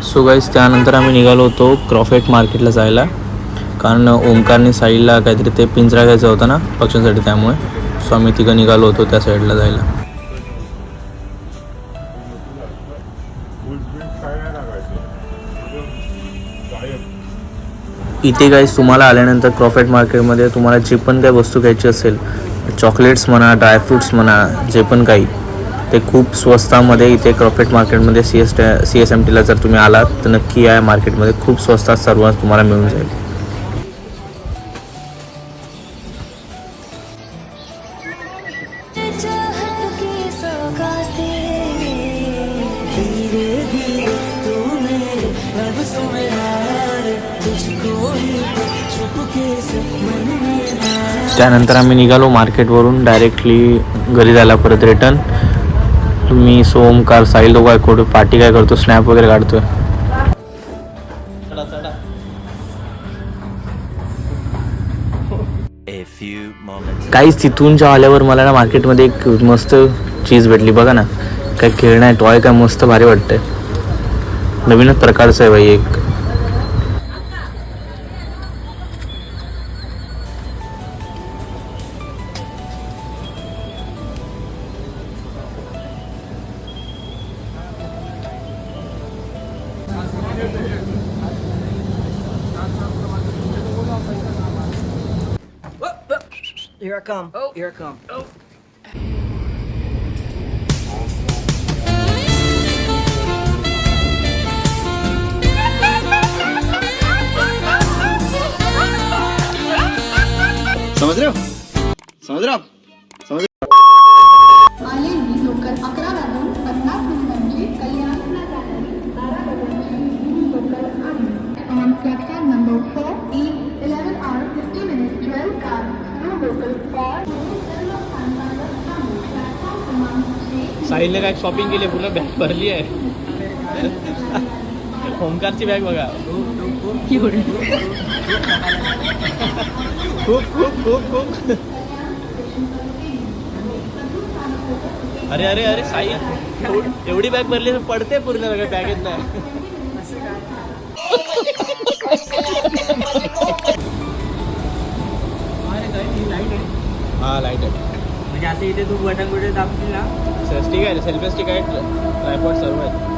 So guys त्यानंतर आम्ही निघालो होतो क्रॉफेट मार्केटला जायला, कारण ओमकारने साईडला काहीतरी ते पिंजरा घ्यायचा होता ना पक्ष्यांसाठी, त्यामुळे सो आम्ही तिघं निघालो होतो त्या साईडला जायला. इथे गाईज तुम्हाला आल्यानंतर क्रॉफेट मार्केटमध्ये तुम्हाला जी पण काही वस्तू घ्यायची असेल, चॉकलेट्स म्हणा, ड्रायफ्रूट्स म्हणा, जे पण काही, ते खूप स्वस्तामध्ये इथे क्रॉफेट मार्केटमध्ये CSMTला जर तुम्ही आलात तर नक्की या मार्केटमध्ये खूप स्वस्तात सर्व तुम्हाला मिळून जाईल. त्यानंतर आम्ही निघालो मार्केटवरून डायरेक्टली घरी जायला परत रिटर्न. मी सोमकार साहिल दोघं कुठे पार्टी काय करतो, स्नॅप वगैरे काढतोय. काहीच तिथूनच्या आल्यावर मला ना मार्केटमध्ये एक मस्त चीज भेटली बघा ना, काय खेळणं आहे, टॉय काय मस्त भारी वाटतंय, नवीनच प्रकारचं आहे बाई एक. Here I come. Oh. Here I come. Oh. समझ रहे हो? समझ रहे हो आप? समझ आलेली लोकल 11 वाजून 50 मिनिटांची कल्याणला जाणारी 12 वाजताची लोकल आहे. On platform number 4 is 11 hours 50 minutes 12 cars no local for साहिलने काय शॉपिंग केली, पूर्ण बॅग भरली आहे. ओमकारची बॅग बघा, खूप खूप खूप खूप. अरे अरे अरे साहिल एवढी बॅग भरली तर पडते पूर्ण सगळं बॅगेत नाही. हा लाईट आहे म्हणजे असं इथे तू बटन कुठे दाबशील ना, स्टिक आहे, सेल्फी स्टिक आहे, ट्रायपॉड सर्व आहे.